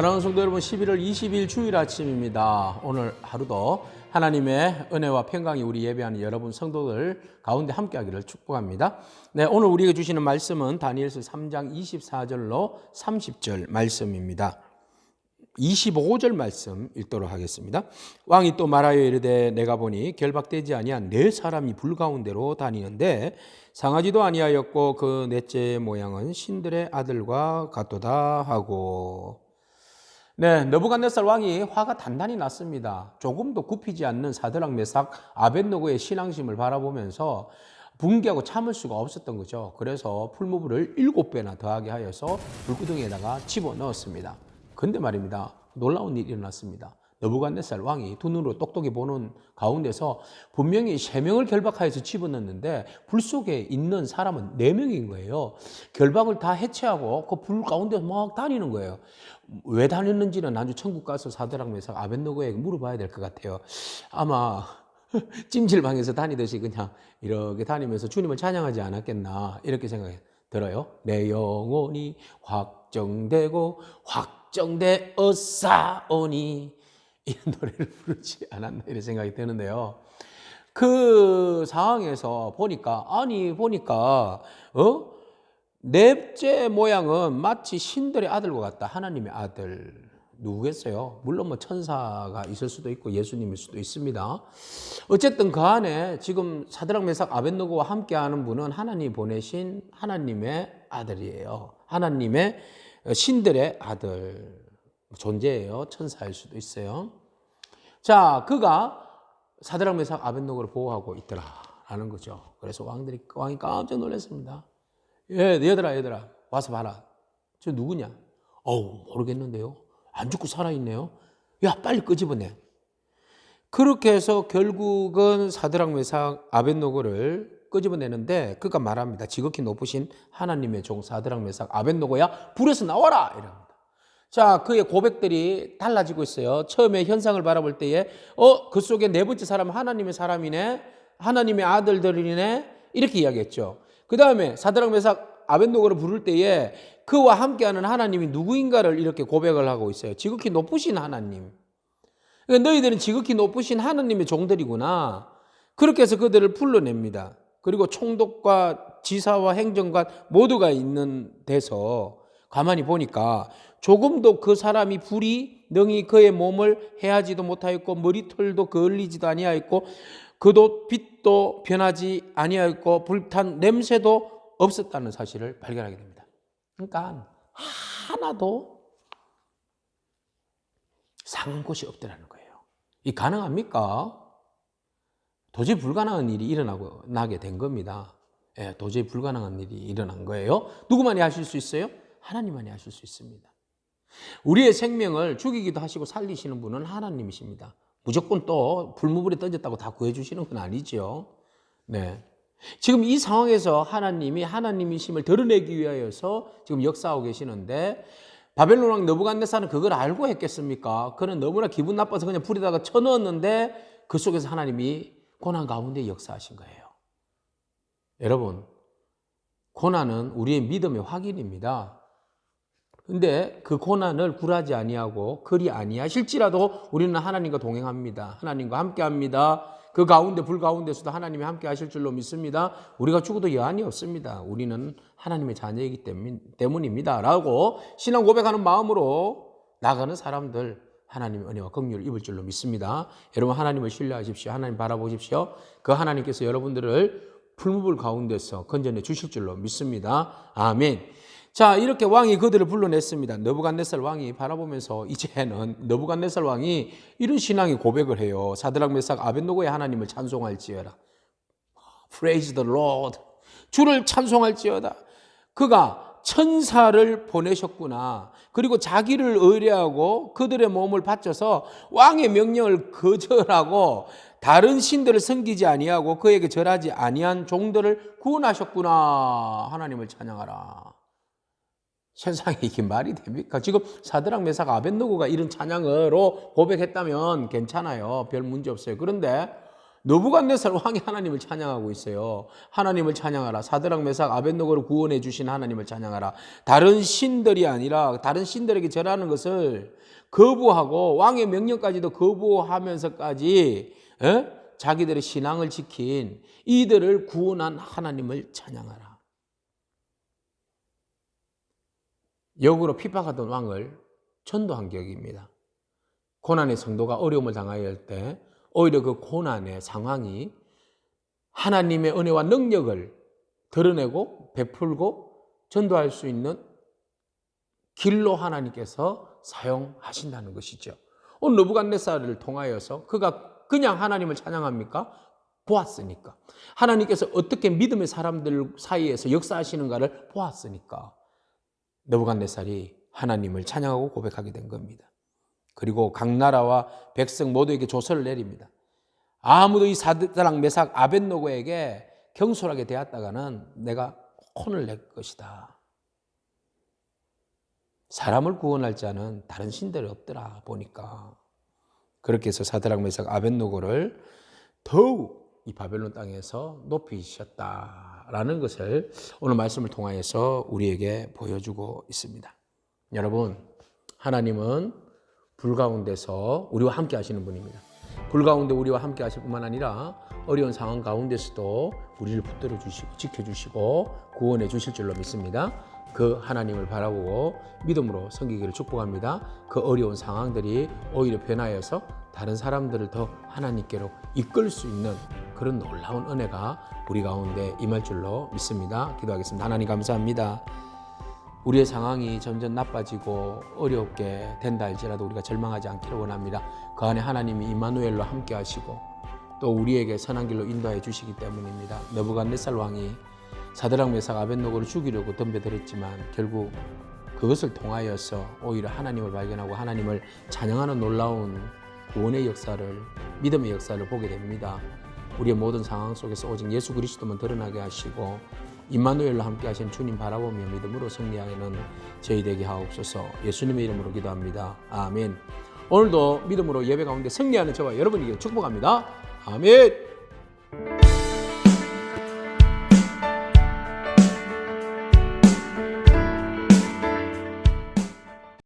사랑하는 성도 여러분, 11월 20일 주일 아침입니다. 오늘 하루도 하나님의 은혜와 평강이 우리 예배하는 여러분 성도들 가운데 함께하기를 축복합니다. 네, 오늘 우리에게 주시는 말씀은 다니엘서 3장 24절로 30절 말씀입니다. 25절 말씀 읽도록 하겠습니다. 왕이 또 말하여 이르되 내가 보니 결박되지 아니한 네 사람이 불 가운데로 다니는데 상하지도 아니하였고 그 넷째 모양은 신들의 아들과 같도다 하고. 네, 느부갓네살 왕이 화가 단단히 났습니다. 조금도 굽히지 않는 사드락 메삭 아벳느고의 신앙심을 바라보면서 분개하고 참을 수가 없었던 거죠. 그래서 풀무불을 7배나 더하게 하여서 불구덩이에다가 집어넣었습니다. 근데 말입니다, 놀라운 일이 일어났습니다. 느부갓네살 왕이 두 눈으로 똑똑히 보는 가운데서 분명히 3명을 결박하여서 집어넣었는데 불 속에 있는 사람은 4명인 거예요. 결박을 다 해체하고 그 불 가운데서 막 다니는 거예요. 왜 다녔는지는 나중에 천국 가서 사드락 메삭 아벳느고에게 물어봐야 될 것 같아요. 아마 찜질방에서 다니듯이 그냥 이렇게 다니면서 주님을 찬양하지 않았겠나 이렇게 생각이 들어요. 내 영혼이 확정되고 확정되었사오니 이런 노래를 부르지 않았나 이런 생각이 드는데요. 그 상황에서 보니까 넷째 모양은 마치 신들의 아들과 같다. 하나님의 아들 누구겠어요? 물론 뭐 천사가 있을 수도 있고 예수님일 수도 있습니다. 어쨌든 그 안에 지금 사드락 메삭 아벳느고와 함께하는 분은 하나님이 보내신 하나님의 아들이에요. 하나님의 신들의 아들 존재예요. 천사일 수도 있어요. 자, 그가 사드락 메삭 아벳느고를 보호하고 있더라라는 거죠. 그래서 왕이 깜짝 놀랐습니다. 얘들아 와서 봐라. 저 누구냐? 모르겠는데요. 안 죽고 살아있네요. 야, 빨리 끄집어내. 그렇게 해서 결국은 사드락 메삭 아벳느고를 끄집어내는데 그가 말합니다. 지극히 높으신 하나님의 종 사드락 메삭 아벳느고야, 불에서 나와라 이랍니다. 자, 그의 고백들이 달라지고 있어요. 처음에 현상을 바라볼 때에 그 속에 네 번째 사람은 하나님의 사람이네, 하나님의 아들들이네 이렇게 이야기했죠. 그 다음에 사드락 메삭 아벳느고를 부를 때에 그와 함께하는 하나님이 누구인가를 이렇게 고백을 하고 있어요. 지극히 높으신 하나님. 그러니까 너희들은 지극히 높으신 하나님의 종들이구나. 그렇게 해서 그들을 불러냅니다. 그리고 총독과 지사와 행정관 모두가 있는 데서 가만히 보니까 조금도 그 사람이 불이 능히 그의 몸을 해하지도 못하였고 머리털도 그을리지도 아니하였고 그도 빛도 변하지 아니하였고 불탄 냄새도 없었다는 사실을 발견하게 됩니다. 그러니까 하나도 상한 곳이 없더라는 거예요. 이 가능합니까? 도저히 불가능한 일이 일어나게 된 겁니다. 예, 도저히 불가능한 일이 일어난 거예요. 누구만이 하실 수 있어요? 하나님만이 하실 수 있습니다. 우리의 생명을 죽이기도 하시고 살리시는 분은 하나님이십니다. 무조건 또 불무불에 던졌다고 다 구해주시는 건 아니죠. 네. 지금 이 상황에서 하나님이 하나님이심을 드러내기 위하여서 지금 역사하고 계시는데 바벨론 왕 느부갓네살은 그걸 알고 했겠습니까? 그는 너무나 기분 나빠서 그냥 불에다가 쳐넣었는데 그 속에서 하나님이 고난 가운데 역사하신 거예요. 여러분, 고난은 우리의 믿음의 확인입니다. 근데 그 고난을 굴하지 아니하고 그리 아니하실지라도 우리는 하나님과 동행합니다. 하나님과 함께합니다. 그 가운데 불 가운데서도 하나님이 함께 하실 줄로 믿습니다. 우리가 죽어도 여한이 없습니다. 우리는 하나님의 자녀이기 때문입니다. 라고 신앙 고백하는 마음으로 나가는 사람들 하나님의 은혜와 긍휼을 입을 줄로 믿습니다. 여러분, 하나님을 신뢰하십시오. 하나님 바라보십시오. 그 하나님께서 여러분들을 풀무불 가운데서 건져내 주실 줄로 믿습니다. 아멘. 자, 이렇게 왕이 그들을 불러냈습니다. 느부갓네살 왕이 바라보면서 이제는 느부갓네살 왕이 이런 신앙의 고백을 해요. 사드락 메삭 아벳느고의 하나님을 찬송할지어다. Praise the Lord. 주를 찬송할지어다. 그가 천사를 보내셨구나. 그리고 자기를 의뢰하고 그들의 몸을 바쳐서 왕의 명령을 거절하고 다른 신들을 섬기지 아니하고 그에게 절하지 아니한 종들을 구원하셨구나. 하나님을 찬양하라. 세상에 이게 말이 됩니까? 지금 사드락 메삭 아벳느고가 이런 찬양으로 고백했다면 괜찮아요. 별 문제 없어요. 그런데 느부갓네살 왕이 하나님을 찬양하고 있어요. 하나님을 찬양하라. 사드락 메삭 아벳노고를 구원해 주신 하나님을 찬양하라. 다른 신들이 아니라 다른 신들에게 절하는 것을 거부하고 왕의 명령까지도 거부하면서까지 자기들의 신앙을 지킨 이들을 구원한 하나님을 찬양하라. 역으로 핍박하던 왕을 전도한 격입니다. 고난의 성도가 어려움을 당하여 할 때 오히려 그 고난의 상황이 하나님의 은혜와 능력을 드러내고 베풀고 전도할 수 있는 길로 하나님께서 사용하신다는 것이죠. 오늘 느부갓네살을 통하여서 그가 그냥 하나님을 찬양합니까? 보았으니까. 하나님께서 어떻게 믿음의 사람들 사이에서 역사하시는가를 보았으니까 느부갓네살이 하나님을 찬양하고 고백하게 된 겁니다. 그리고 각 나라와 백성 모두에게 조서를 내립니다. 아무도 이 사드락 메삭 아벳노고에게 경솔하게 대했다가는 내가 혼을 낼 것이다. 사람을 구원할 자는 다른 신들이 없더라 보니까. 그렇게 해서 사드락 메삭 아벳노고를 더욱 이 바벨론 땅에서 높이셨다라는 것을 오늘 말씀을 통하여서 우리에게 보여주고 있습니다. 여러분, 하나님은 불 가운데서 우리와 함께 하시는 분입니다. 불 가운데 우리와 함께 하실 뿐만 아니라 어려운 상황 가운데서도 우리를 붙들어 주시고 지켜주시고 구원해 주실 줄로 믿습니다. 그 하나님을 바라보고 믿음으로 섬기기를 축복합니다. 그 어려운 상황들이 오히려 변하여서 다른 사람들을 더 하나님께로 이끌 수 있는 그런 놀라운 은혜가 우리 가운데 임할 줄로 믿습니다. 기도하겠습니다. 하나님 감사합니다. 우리의 상황이 점점 나빠지고 어렵게 된다 할지라도 우리가 절망하지 않기를 원합니다. 그 안에 하나님이 임마누엘로 함께 하시고 또 우리에게 선한 길로 인도해 주시기 때문입니다. 느부갓네살 왕이 사드락 메삭 아벳노고를 죽이려고 덤벼들었지만 결국 그것을 통하여서 오히려 하나님을 발견하고 하나님을 찬양하는 놀라운 구원의 역사를, 믿음의 역사를 보게 됩니다. 우리의 모든 상황 속에서 오직 예수 그리스도만 드러나게 하시고 임마누엘로 함께 하신 주님 바라보며 믿음으로 승리하는 저희 되게 하옵소서. 예수님의 이름으로 기도합니다. 아멘. 오늘도 믿음으로 예배 가운데 승리하는 저와 여러분에게 축복합니다. 아멘.